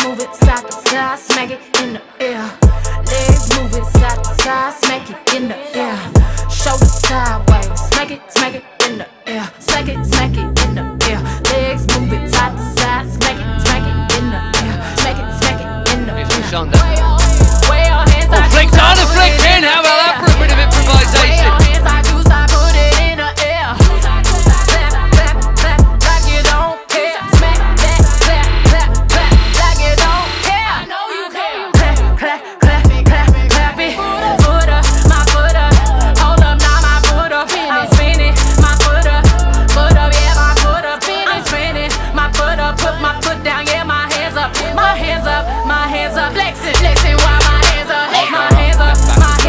move it side to side, smack it in the air. Legs move it side to side, smack it in the air. Shoulders sideways, smack it in the air. Smack it in the air. Legs move it side to side, smack it in the air. Smack it in the air. Way your hands, oh, flicked on and flicked in. How about that for a bit of improvisation? My hands up, flexing while my hands up, my hands up, my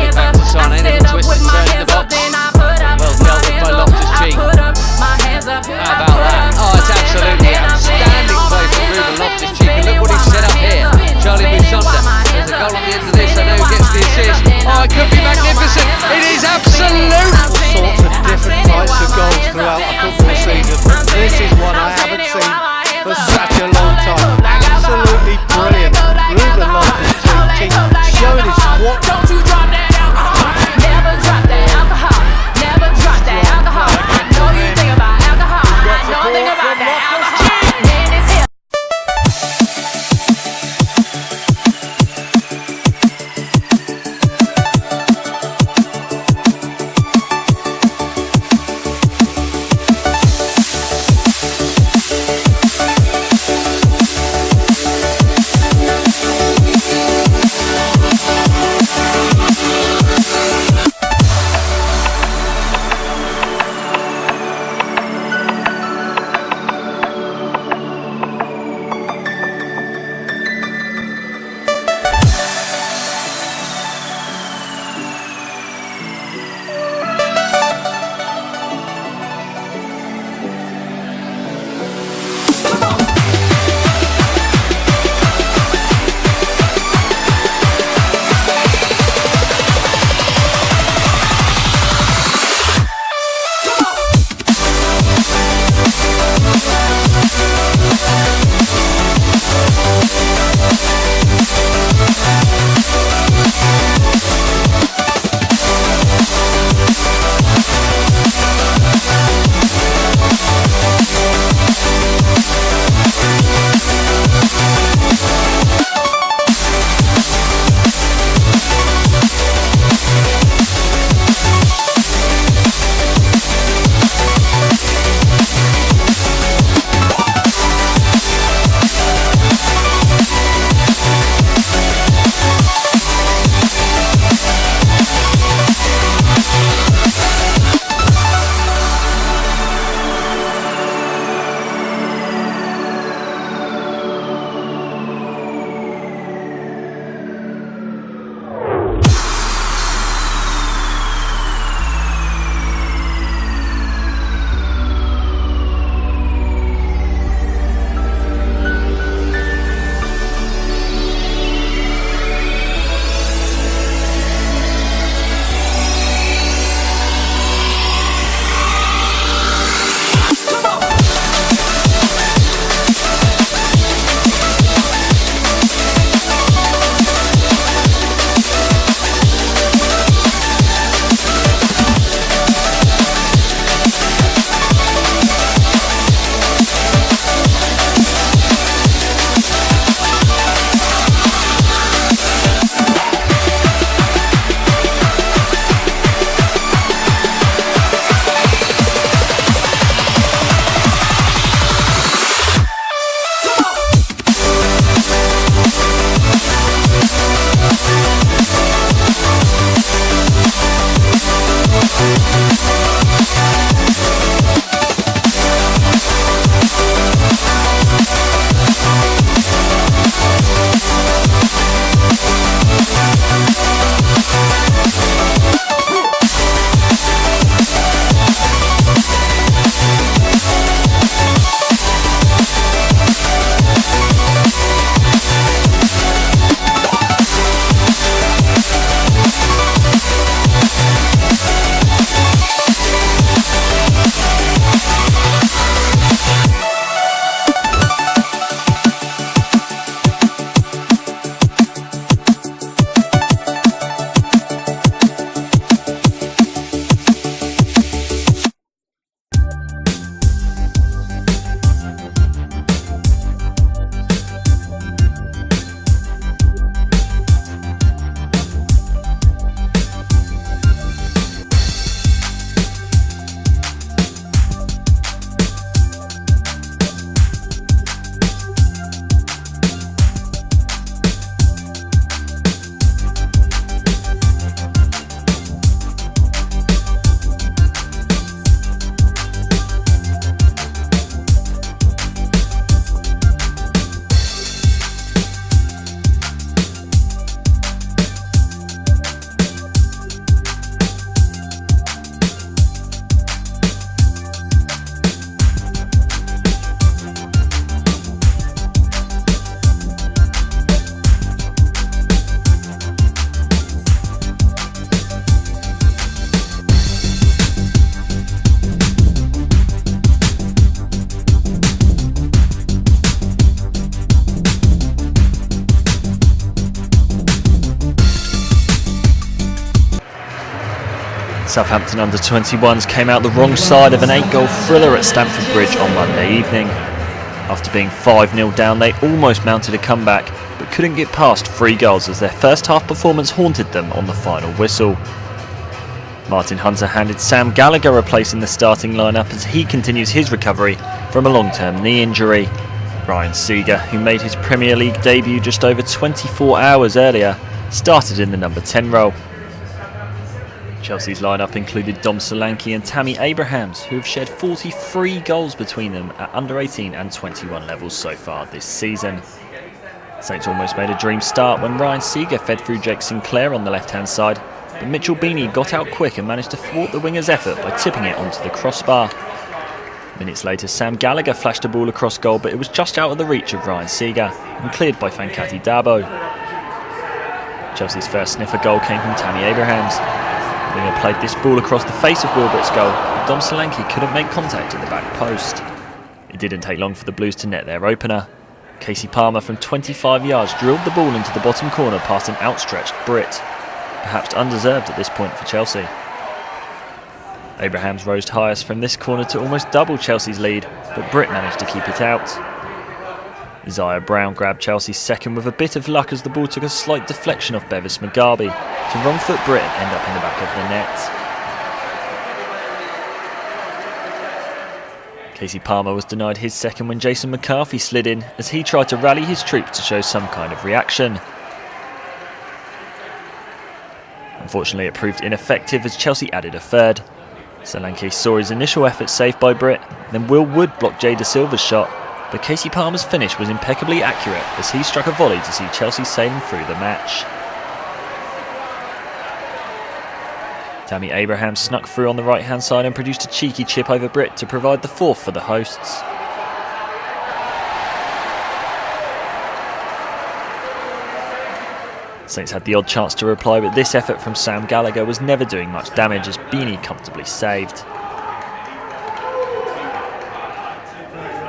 Southampton under-21s came out the wrong side of an 8-goal thriller at Stamford Bridge on Monday evening. After being 5-0 down, they almost mounted a comeback, but couldn't get past 3 goals as their first half performance haunted them on the final whistle. Martin Hunter handed Sam Gallagher a place in the starting lineup as he continues his recovery from a long-term knee injury. Ryan Seager, who made his Premier League debut just over 24 hours earlier, started in the number 10 role. Chelsea's lineup included Dom Solanke and Tammy Abrahams, who have shared 43 goals between them at under-18 and 21 levels so far this season. Saints almost made a dream start when Ryan Seager fed through Jake Sinclair on the left-hand side, but Mitchell Beanie got out quick and managed to thwart the winger's effort by tipping it onto the crossbar. Minutes later, Sam Gallagher flashed a ball across goal, but it was just out of the reach of Ryan Seager and cleared by Fankati Dabo. Chelsea's first sniff of goal came from Tammy Abrahams. The winger played this ball across the face of Wilbert's goal, but Dom Solanke couldn't make contact at the back post. It didn't take long for the Blues to net their opener. Kasey Palmer from 25 yards drilled the ball into the bottom corner past an outstretched Brit, perhaps undeserved at this point for Chelsea. Abrahams rose highest from this corner to almost double Chelsea's lead, but Brit managed to keep it out. Isaiah Brown grabbed Chelsea's second with a bit of luck as the ball took a slight deflection off Bevis Mugabe to wrong-foot Brit and end up in the back of the net. Kasey Palmer was denied his second when Jason McCarthy slid in as he tried to rally his troops to show some kind of reaction. Unfortunately, it proved ineffective as Chelsea added a third. Solanke saw his initial effort saved by Brit, then Will Wood blocked Jay Da Silva's shot, but Kasey Palmer's finish was impeccably accurate as he struck a volley to see Chelsea sailing through the match. Tammy Abraham snuck through on the right-hand side and produced a cheeky chip over Brit to provide the fourth for the hosts. Saints had the odd chance to reply, but this effort from Sam Gallagher was never doing much damage as Beanie comfortably saved.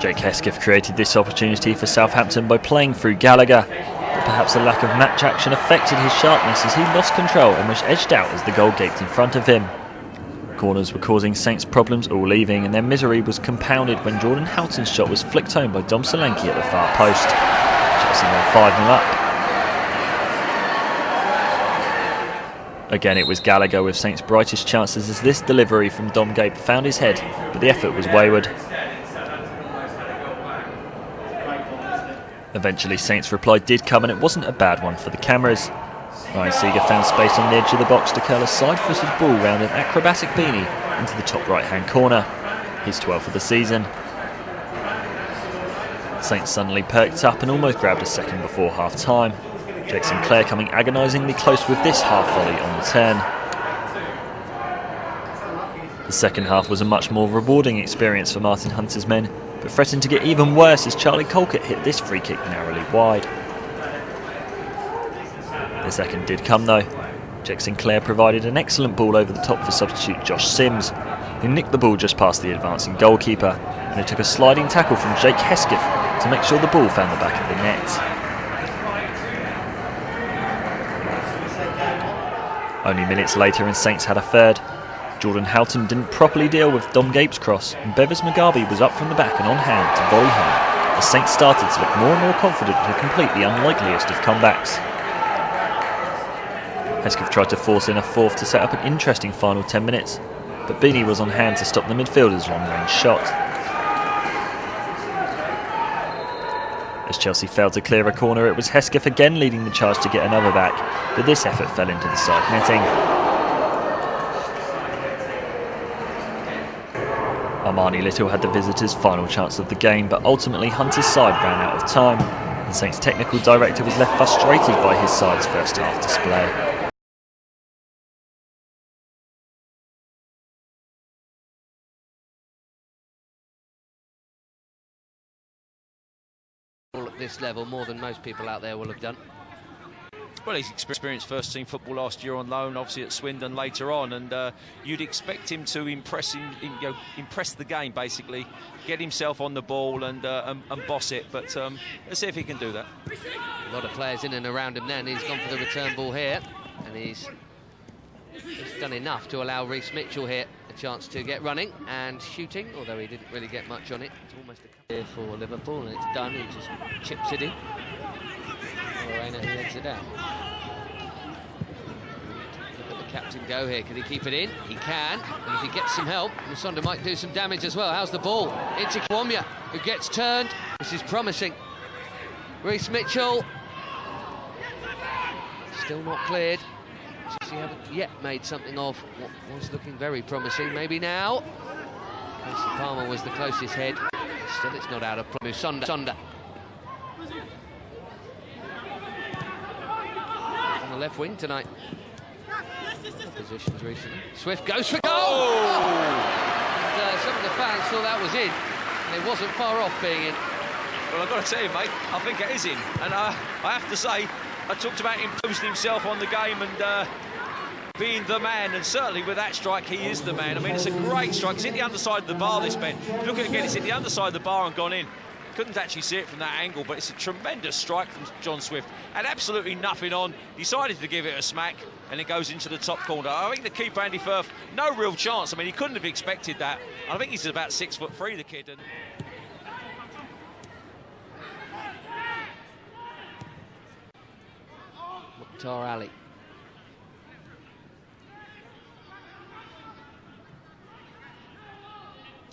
Jake Hesketh created this opportunity for Southampton by playing through Gallagher, but perhaps the lack of match action affected his sharpness as he lost control and was edged out as the goal gaped in front of him. Corners were causing Saints problems all evening, and their misery was compounded when Jordan Houghton's shot was flicked home by Dom Solanke at the far post. Chelsea won 5-0 up. Again, it was Gallagher with Saints' brightest chances as this delivery from Dom Gape found his head, but the effort was wayward. Eventually, Saints' reply did come, and it wasn't a bad one for the cameras. Ryan Seager found space on the edge of the box to curl a side-footed ball round an acrobatic Beanie into the top right-hand corner, his 12th of the season. Saints suddenly perked up and almost grabbed a second before half-time. Jake Sinclair coming agonisingly close with this half volley on the turn. The second half was a much more rewarding experience for Martin Hunter's men, but threatened to get even worse as Charlie Colkett hit this free kick narrowly wide. The second did come though. Jake Sinclair provided an excellent ball over the top for substitute Josh Sims, who nicked the ball just past the advancing goalkeeper, and it took a sliding tackle from Jake Hesketh to make sure the ball found the back of the net. Only minutes later and Saints had a third. Jordan Houghton didn't properly deal with Dom Gape's cross, and Bevis Mugabe was up from the back and on hand to volley home, as Saints started to look more and more confident to complete the unlikeliest of comebacks. Hesketh tried to force in a fourth to set up an interesting final 10 minutes, but Beanie was on hand to stop the midfielder's long-range shot. As Chelsea failed to clear a corner, it was Hesketh again leading the charge to get another back, but this effort fell into the side netting. Armani Little had the visitors' final chance of the game, but ultimately Hunter's side ran out of time, and Saints' technical director was left frustrated by his side's first half display. At this level, more than most people out there will have done. Well, he's experienced first team football last year on loan, obviously at Swindon later on, and you'd expect him to impress the game basically, get himself on the ball and boss it. But let's see if he can do that. A lot of players in and around him then. He's gone for the return ball here, and he's He's done enough to allow Reece Mitchell here a chance to get running and shooting, although he didn't really get much on it. It's almost a clear for Liverpool, and it's done. He just chips it in. Lorena, who heads it out. Look at the captain go here. Can he keep it in? He can. And if he gets some help, Musonda might do some damage as well. How's the ball? Into Kiwomya, who gets turned. This is promising. Reece Mitchell. Still not cleared. He haven't yet made something of what was looking very promising. Maybe now. Kasey Palmer was the closest head. Still, it's not out of play. Musonda. On the left wing tonight. Positions recently. Swift goes for goal! And, some of the fans thought that was in. And it wasn't far off being in. Well, I've got to tell you, mate, I think it is in. And I have to say, I talked about him posting himself on the game and being the man, and certainly with that strike, he is the man. I mean, it's a great strike. It's hit the underside of the bar, this Ben. Look at it again, it's hit the underside of the bar and gone in. Couldn't actually see it from that angle, but it's a tremendous strike from John Swift. Had absolutely nothing on, decided to give it a smack, and it goes into the top corner. I think the keeper, Andy Firth, no real chance. I mean, he couldn't have expected that. I think he's about 6'3", the kid. And Mukhtar Ali.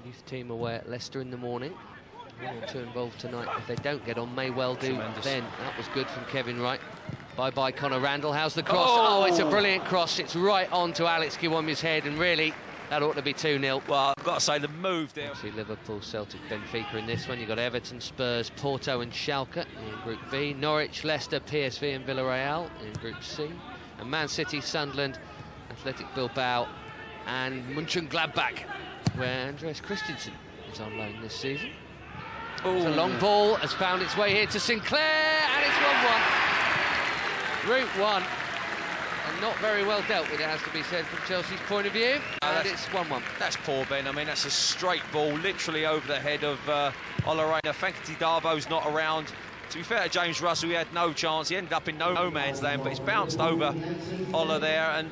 Youth team away at Leicester in the morning. 1 or 2 involved tonight. If they don't get on, may well do. Tremendous. Then that was good from Kevin Wright. Bye-bye Conor Randall. How's the cross? Oh, it's a brilliant cross. It's right on to Alex Kiwomya's head, and really, that ought to be 2-0. well, I've got to say, the move there. See Liverpool, Celtic, Benfica in this one. You've got Everton, Spurs, Porto and Schalke in Group B. Norwich, Leicester, PSV and Villarreal in Group C. And Man City, Sunderland, Athletic Bilbao and Mönchengladbach, where Andreas Christensen is on loan this season. It's a long ball, has found its way here to Sinclair, and it's 1-1. Route 1. And not very well dealt with, it has to be said, from Chelsea's point of view. And it's 1-1. That's poor, Ben. I mean, that's a straight ball, literally over the head of Olarena. Fancy Darbo's not around. To be fair to James Russell, he had no chance. He ended up in no man's land, but it's bounced over Ola there, and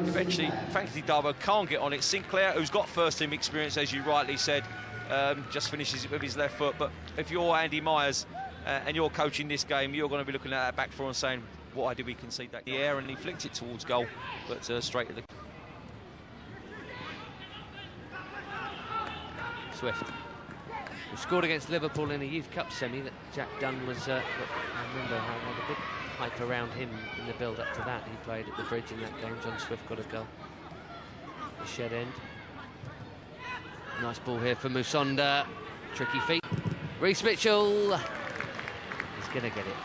eventually Fancy Darbo can't get on it. Sinclair, who's got first-team experience, as you rightly said, just finishes it with his left foot. But if you're Andy Myers and you're coaching this game, you're going to be looking at that back four and saying, why did we concede that in the air? And he flicked it towards goal, but straight at the... Swift, who scored against Liverpool in a Youth Cup semi that Jack Dunn was... I remember how had a big hype around him in the build-up to that. He played at the Bridge in that game. John Swift got a goal. The shed end. Nice ball here for Musonda. Tricky feet. Reece Mitchell. He's going to get it.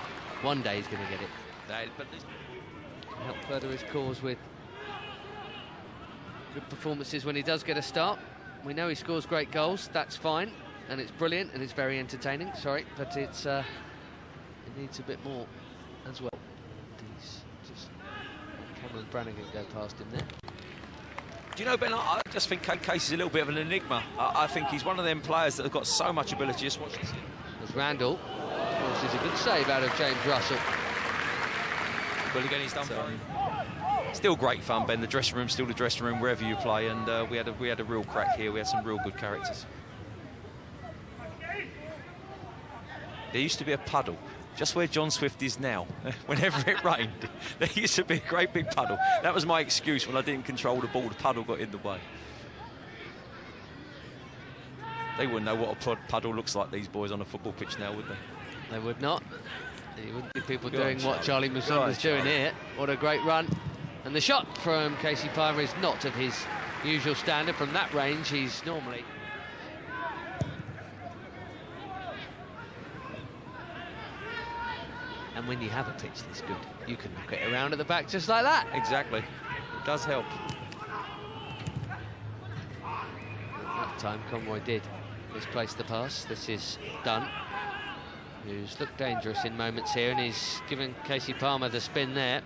One day he's going to get it. Can help further his cause with good performances when he does get a start. We know he scores great goals. That's fine. And it's brilliant and it's very entertaining. Sorry, but it's it needs a bit more as well. He's just... Cameron Brannigan go past him there. Do you know, Ben, I just think Kasey's a little bit of an enigma. I think he's one of them players that have got so much ability. Just watch this. There's Randall. Of course, there's a good save out of James Russell. But again, he's done still great fun, Ben. The dressing room's still the dressing room wherever you play, and we had a real crack here. We had some real good characters. There used to be a puddle just where John Swift is now. Whenever it rained, there used to be a great big puddle. That was my excuse when I didn't control the ball. The puddle got in the way. They wouldn't know what a puddle looks like, these boys on a football pitch now, would they? They would not. You wouldn't be people doing what Charlie Musonda's doing here. What a great run. And the shot from Kasey Palmer is not of his usual standard. From that range, he's normally... And when you have a pitch this good, you can knock it around at the back just like that. Exactly. It does help. That time Conroy did misplace the pass. This is Dunn, who's looked dangerous in moments here, and he's given Kasey Palmer the spin there.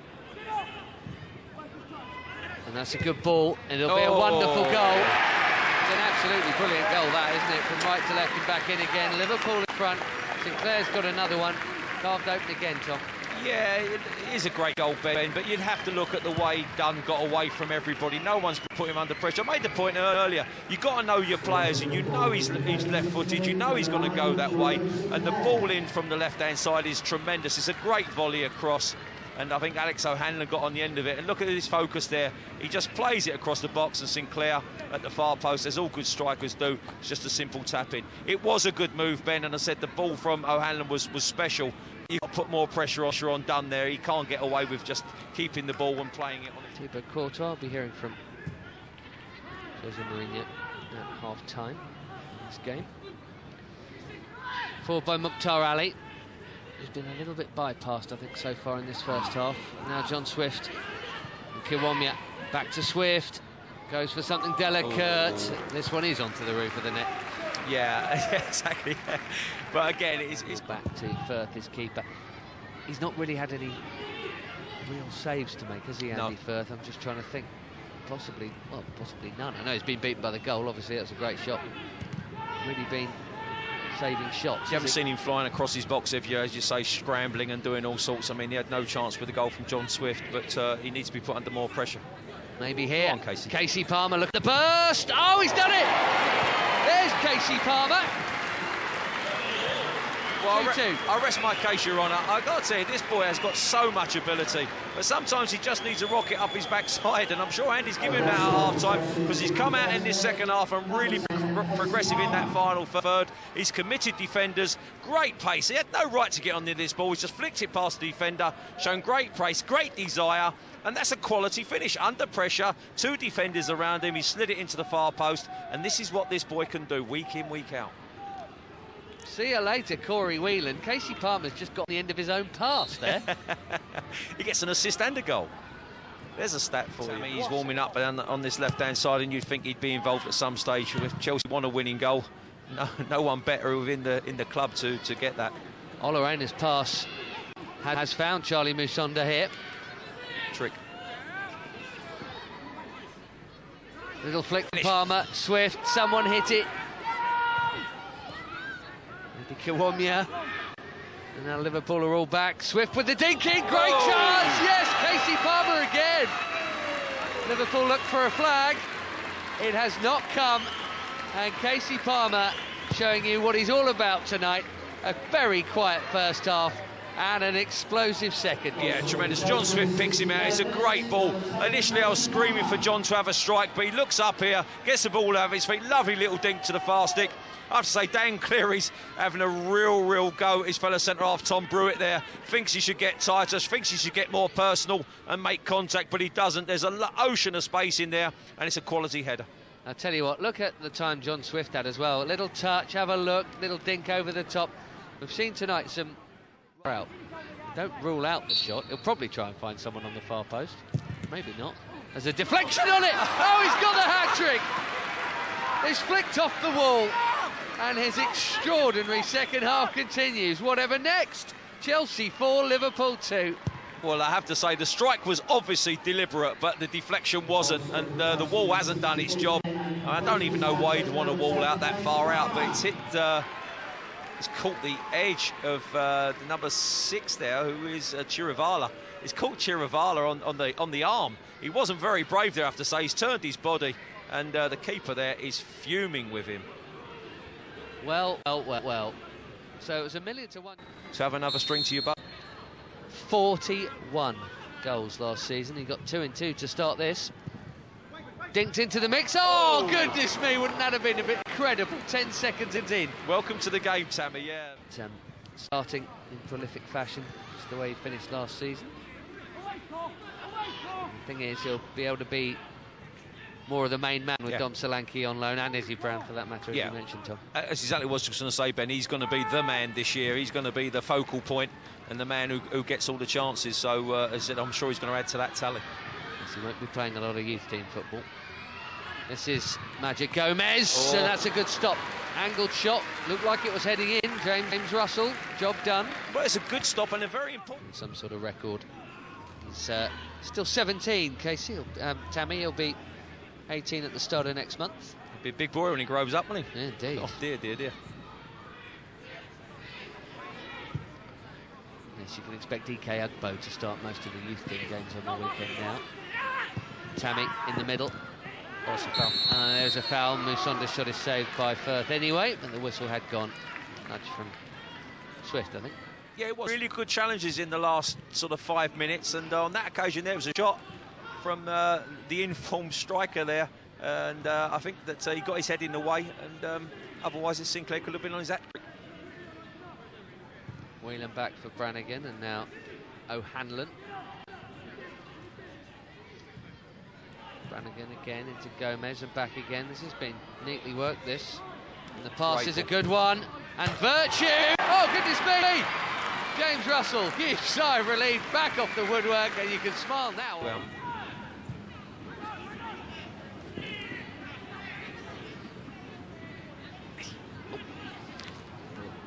And that's a good ball, and it'll be a wonderful goal. It's an absolutely brilliant goal, that, isn't it? From right to left and back in again. Liverpool in front. Sinclair's got another one. Carved open again, Tom. Yeah, it is a great goal, Ben, but you'd have to look at the way Dunn got away from everybody. No one's put him under pressure. I made the point earlier, you've got to know your players, and you know he's left-footed, you know he's going to go that way, and the ball in from the left-hand side is tremendous. It's a great volley across, and I think Alex O'Hanlon got on the end of it, and look at his focus there. He just plays it across the box, and Sinclair at the far post, as all good strikers do. It's just a simple tap-in. It was a good move, Ben, and I said the ball from O'Hanlon was special. You've got to put more pressure on Dunn there. He can't get away with just keeping the ball and playing it on it. Thibaut Courtois, I'll be hearing from Jose Mourinho at half-time in this game. Forward by Mukhtar Ali, who's been a little bit bypassed, I think, so far in this first half. Now John Swift. Kiwomya back to Swift. Goes for something delicate. This one is onto the roof of the net. Yeah, exactly. But again, it's back to Firth, his keeper. He's not really had any real saves to make, has he, Andy Firth? I'm just trying to think. Possibly none. I know he's been beaten by the goal. Obviously, that's a great shot. Really been saving shots. You haven't seen him flying across his box, have you? As you say, scrambling and doing all sorts. I mean, he had no chance with the goal from John Swift, but he needs to be put under more pressure. Maybe here. Come on, Kasey. Kasey Palmer, look at the burst. Oh, he's done it. There's Kasey Palmer. Well, I rest my case, Your Honour. I've got to tell you, this boy has got so much ability, but sometimes he just needs a rocket up his backside, and I'm sure Andy's giving him that at half-time, because he's come out in this second half and really progressive in that final third. He's committed defenders, great pace. He had no right to get on near this ball. He's just flicked it past the defender, shown great pace, great desire, and that's a quality finish. Under pressure, two defenders around him, he slid it into the far post, and this is what this boy can do week in, week out. See you later, Corey Whelan. Kasey Palmer's just got the end of his own pass there. He gets an assist and a goal. There's a stat for you. He's warming up on this left-hand side, and you'd think he'd be involved at some stage. If Chelsea won a winning goal, no one better within the club to get that. Olarena's pass has found Charlie Musonda here. Trick. Little flick for Palmer. Swift, someone hit it. Kiwomya, and now Liverpool are all back. Swift with the dinking, great chance, yes, Kasey Palmer again. Liverpool look for a flag, it has not come, and Kasey Palmer showing you what he's all about tonight. A very quiet first half and an explosive second. Yeah, tremendous. John Swift picks him out. It's a great ball. Initially I was screaming for John to have a strike, but he looks up here, gets the ball out of his feet, lovely little dink to the far stick. I have to say, Dan Cleary's having a real go at his fellow centre-half, Tom Brewitt there. Thinks he should get tighter, thinks he should get more personal and make contact, but he doesn't. There's an ocean of space in there, and it's a quality header. I'll tell you what, look at the time John Swift had as well. A little touch, have a look, little dink over the top. We've seen tonight some... Well, don't rule out the shot. He'll probably try and find someone on the far post. Maybe not. There's a deflection on it! Oh, he's got the hat-trick! It's flicked off the wall. And his extraordinary second half continues. Whatever next? Chelsea 4, Liverpool 2. Well, I have to say, the strike was obviously deliberate, but the deflection wasn't, and the wall hasn't done its job. I don't even know why he'd want a wall out that far out, but it's hit... it's caught the edge of the number 6 there, who is Chirivala. It's caught Chirivala on the arm. He wasn't very brave there, I have to say. He's turned his body, and the keeper there is fuming with him. Well. So it was 1-1. To have another string to your bow. 41 goals last season. He got 2 and 2 to start this. Dinked into the mix. Oh, goodness me, wouldn't that have been a bit incredible? 10 seconds in. Welcome to the game, Tammy, yeah. Starting in prolific fashion, just the way he finished last season. The thing is, he'll be able to be more of the main man with Dom Solanke on loan, and Izzy Brown for that matter, as you mentioned, Tom. That's exactly what I was going to say, Ben. He's going to be the man this year. He's going to be the focal point and the man who gets all the chances. So, as I said, I'm sure he's going to add to that tally. Yes, he won't be playing a lot of youth team football. This is Magic Gomez, and that's a good stop. Angled shot, looked like it was heading in. James Russell, job done. Well, it's a good stop and a very important... Some sort of record. He's still 17, Kasey. Tammy, he'll be 18 at the start of next month. He'll be a big boy when he grows up, won't he? Yeah, indeed. Oh, dear. Yes, you can expect DK Ugbo to start most of the youth team games on the weekend now. Tammy in the middle. That's a foul. There's a foul. Musonda's shot is saved by Firth anyway, but the whistle had gone. Nudge from Swift, I think. Yeah, it was really good challenges in the last sort of 5 minutes, and on that occasion there was a shot from the informed striker there, and I think that he got his head in the way, and otherwise Sinclair could have been on his hat-trick. Whelan back for Brannigan, and now O'Hanlon. Brannigan again into Gomez and back again. This has been neatly worked, this. And the pass is a good one. And Virtue! Oh, goodness me! James Russell gives sigh of relief back off the woodwork, and you can smile now. Well.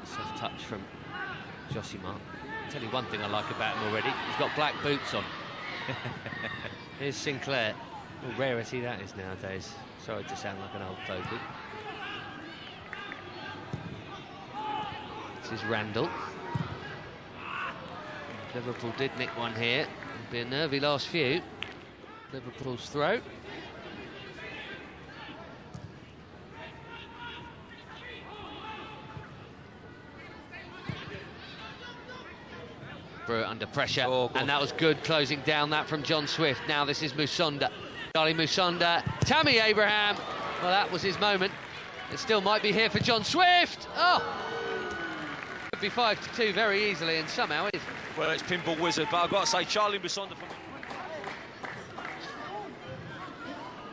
Soft touch from Josimar. I'll tell you one thing I like about him already. He's got black boots on. Here's Sinclair. What a rarity that is nowadays. Sorry to sound like an old fogey. This is Randall. Liverpool did nick one here. It'll be a nervy last few. Liverpool's throw. Brewer under pressure, and that was good closing down that from John Swift. Now this is Musonda. Charlie Musonda, Tammy Abraham. Well, that was his moment. It still might be here for John Swift. Oh! Could be 5-2 very easily, and somehow it is. Well, it's Pinball Wizard, but I've got to say, Charlie Musonda from...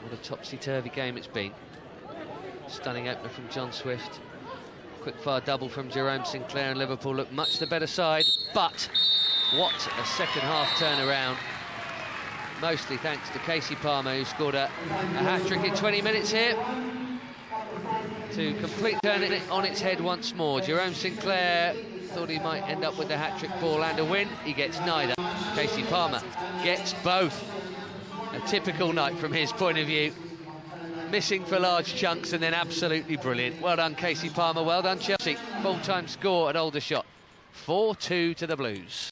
What a topsy-turvy game it's been. Stunning opener from John Swift. Quick fire double from Jerome Sinclair, and Liverpool look much the better side. But what a second half turnaround. Mostly thanks to Kasey Palmer, who scored a hat-trick in 20 minutes here. To complete turning it on its head once more. Jerome Sinclair thought he might end up with a hat-trick ball and a win. He gets neither. Kasey Palmer gets both. A typical night from his point of view. Missing for large chunks and then absolutely brilliant. Well done, Kasey Palmer. Well done, Chelsea. Full-time score at Aldershot. 4-2 to the Blues.